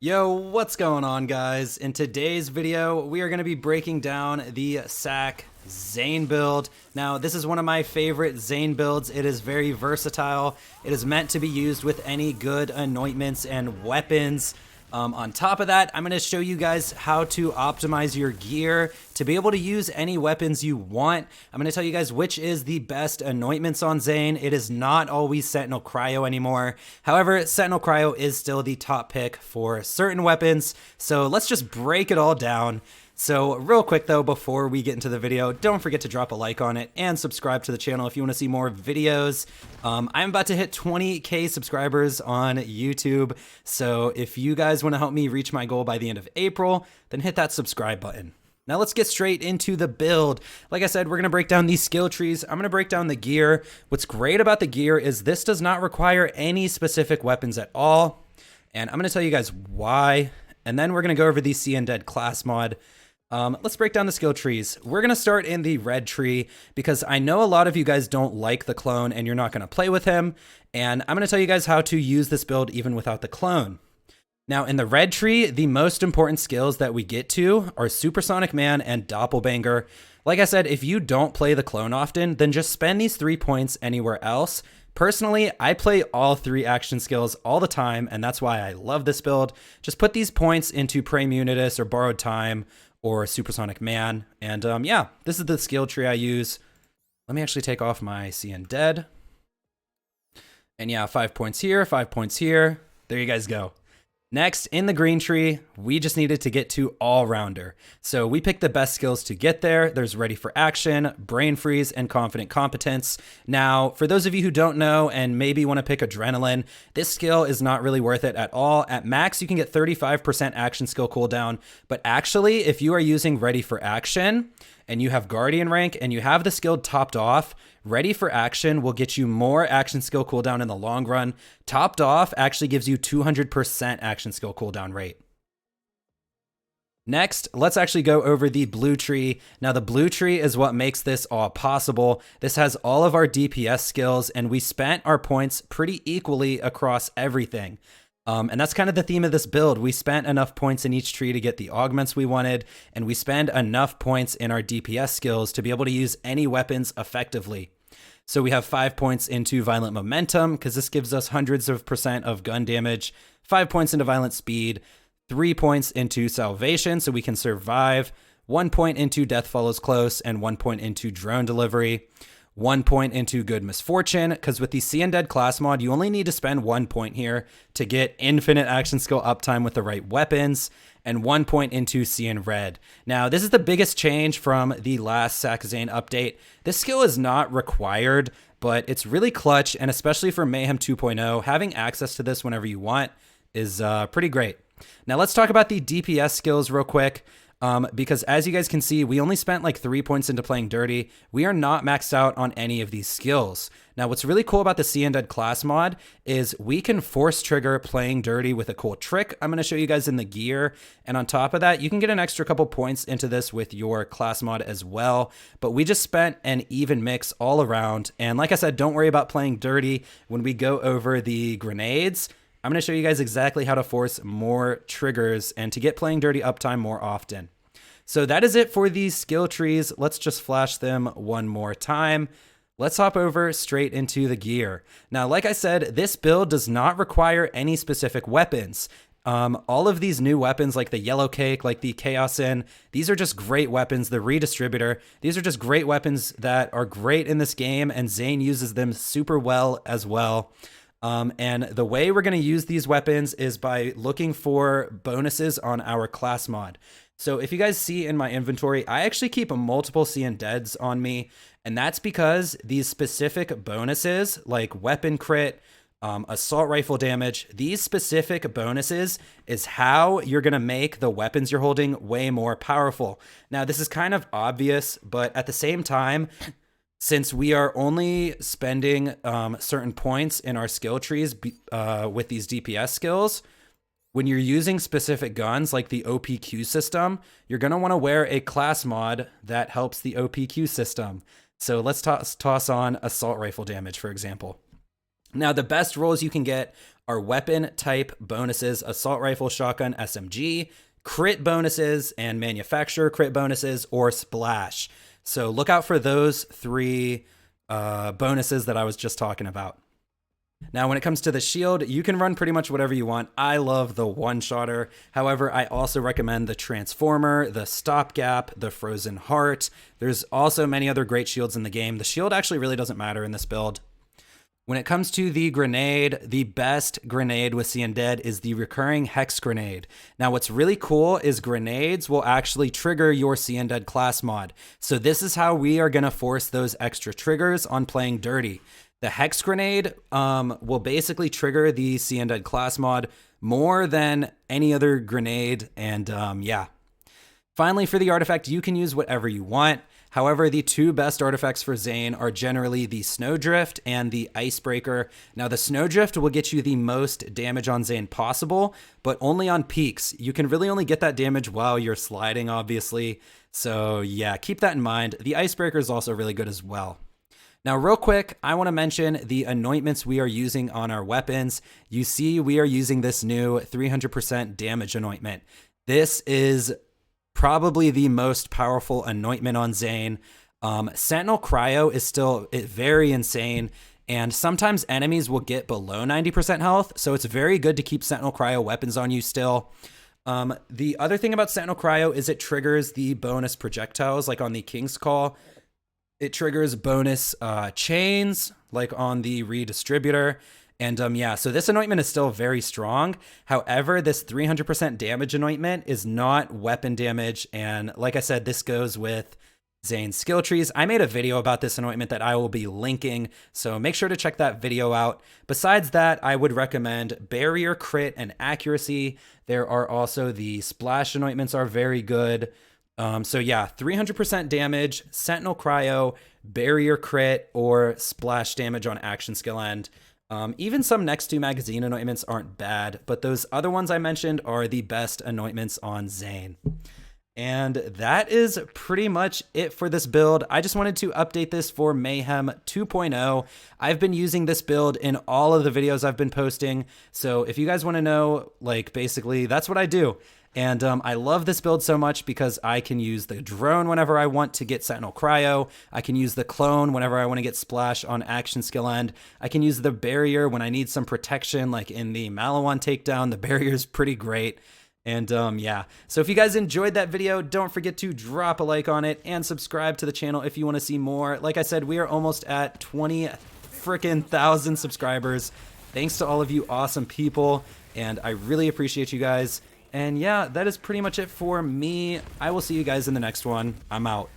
Yo, what's going on, guys? In today's video, we are going to be breaking down the sack Zane build. Now, this is one of my favorite Zane builds. It is very versatile. It is meant to be used with any good anointments and weapons. On top of that, I'm going to show you guys how to optimize your gear to be able to use any weapons you want. I'm going to tell you guys which is the best anointments on Zane. It is not always Sentinel Cryo anymore. However, Sentinel Cryo is still the top pick for certain weapons. So let's just break it all down. So real quick though, before we get into the video, don't forget to drop a like on it and subscribe to the channel if you want to see more videos. I'm about to hit 20K subscribers on YouTube. So if you guys want to help me reach my goal by the end of April, then hit that subscribe button. Now let's get straight into the build. Like I said, we're going to break down these skill trees. I'm going to break down the gear. What's great about the gear is this does not require any specific weapons at all. And I'm going to tell you guys why. And then we're going to go over the See Undead class mod. Let's break down the skill trees. We're going to start in the red tree because I know a lot of you guys don't like the clone and you're not going to play with him. And I'm going to tell you guys how to use this build even without the clone. Now in the red tree, the most important skills that we get to are Supersonic Man and Doppelbanger. Like I said, if you don't play the clone often, then just spend these 3 points anywhere else. Personally, I play all 3 action skills all the time, and that's why I love this build. Just put these points into Praemunitus or Borrowed Time or Supersonic Man. And yeah, this is the skill tree I use. Let me actually take off my See Undead. And yeah, 5 points here, 5 points here. There you guys go. Next, in the green tree, we just needed to get to all-rounder. So we picked the best skills to get there. There's Ready for Action, Brain Freeze, and Confident Competence. Now, for those of you who don't know and maybe want to pick Adrenaline, this skill is not really worth it at all. At max, you can get 35% action skill cooldown, but actually, if you are using Ready for Action, and you have Guardian rank, and you have the skill topped off, Ready for Action will get you more action skill cooldown in the long run. Topped off actually gives you 200% action skill cooldown rate. Next, let's actually go over the blue tree. Now the blue tree is what makes this all possible. This has all of our DPS skills, and we spent our points pretty equally across everything. And that's kind of the theme of this build. We spent enough points in each tree to get the augments we wanted, and we spend enough points in our DPS skills to be able to use any weapons effectively. So we have 5 points into Violent Momentum, because this gives us hundreds of % of gun damage, 5 points into Violent Speed, 3 points into Salvation, so we can survive, 1 point into Death Follows Close, and 1 point into Drone Delivery. 1 point into Good Misfortune, because with the See Undead class mod, you only need to spend 1 point here to get infinite action skill uptime with the right weapons, and 1 point into See in Red. Now, this is the biggest change from the last Sack Zane update. This skill is not required, but it's really clutch, and especially for Mayhem 2.0, having access to this whenever you want is pretty great. Now, let's talk about the DPS skills real quick. Because as you guys can see, we only spent like 3 points into playing dirty. We are not maxed out on any of these skills. Now, what's really cool about the See Undead class mod is we can force trigger playing dirty with a cool trick I'm going to show you guys in the gear. And on top of that, you can get an extra couple points into this with your class mod as well. But we just spent an even mix all around. And like I said, don't worry about playing dirty when we go over the grenades. I'm going to show you guys exactly how to force more triggers and to get playing dirty uptime more often. So that is it for these skill trees. Let's just flash them one more time. Let's hop over straight into the gear. Now, like I said, this build does not require any specific weapons. All of these new weapons like the Yellow Cake, like the Chaos In, these are just great weapons. The Redistributor, these are just great weapons that are great in this game, and Zane uses them super well as well. And the way we're going to use these weapons is by looking for bonuses on our class mod. So if you guys see in my inventory, I actually keep multiple See Undeads on me, and that's because these specific bonuses like weapon crit, assault rifle damage, these specific bonuses is how you're going to make the weapons you're holding way more powerful. Now, this is kind of obvious, but at the same time, since we are only spending certain points in our skill trees with these DPS skills, when you're using specific guns like the OPQ system, you're going to want to wear a class mod that helps the OPQ system. So let's toss on assault rifle damage, for example. Now, the best rolls you can get our weapon type bonuses, assault rifle, shotgun, SMG, crit bonuses, and manufacturer crit bonuses, or splash. So look out for those 3 bonuses that I was just talking about. Now, when it comes to the shield, you can run pretty much whatever you want. I love the one-shotter. However, I also recommend the Transformer, the Stopgap, the Frozen Heart. There's also many other great shields in the game. The shield actually really doesn't matter in this build. When it comes to the grenade, the best grenade with See Undead is the recurring Hex Grenade. Now, what's really cool is grenades will actually trigger your See Undead class mod. So this is how we are going to force those extra triggers on playing dirty. The Hex Grenade will basically trigger the See Undead class mod more than any other grenade, and yeah. Finally, for the artifact, you can use whatever you want. However, the 2 best artifacts for Zane are generally the Snowdrift and the Icebreaker. Now, the Snowdrift will get you the most damage on Zane possible, but only on peaks. You can really only get that damage while you're sliding, obviously. So yeah, keep that in mind. The Icebreaker is also really good as well. Now, real quick, I want to mention the anointments we are using on our weapons. You see, we are using this new 300% damage anointment. This is probably the most powerful anointment on Zane. Sentinel Cryo is still very insane, and sometimes enemies will get below 90% health, so it's very good to keep Sentinel Cryo weapons on you still. The other thing about Sentinel Cryo is it triggers the bonus projectiles, like on the King's Call. It triggers bonus chains, like on the redistributor. And yeah, so this anointment is still very strong. However, this 300% damage anointment is not weapon damage. And like I said, this goes with Zane's skill trees. I made a video about this anointment that I will be linking, so make sure to check that video out. Besides that, I would recommend barrier, crit, and accuracy. There are also the splash anointments are very good. So yeah, 300% damage, Sentinel Cryo, barrier crit, or splash damage on action skill end. Even some next 2 magazine anointments aren't bad, but those other ones I mentioned are the best anointments on Zane. And that is pretty much it for this build. I just wanted to update this for Mayhem 2.0. I've been using this build in all of the videos I've been posting. So if you guys want to know, like, basically that's what I do. And I love this build so much because I can use the drone whenever I want to get Sentinel Cryo. I can use the clone whenever I want to get splash on action skill end. I can use the barrier when I need some protection, like in the Malawan takedown. The barrier is pretty great. And yeah, so if you guys enjoyed that video, don't forget to drop a like on it and subscribe to the channel if you want to see more. Like I said, we are almost at 20,000 subscribers. Thanks to all of you awesome people, and I really appreciate you guys. And yeah, that is pretty much it for me. I will see you guys in the next one. I'm out.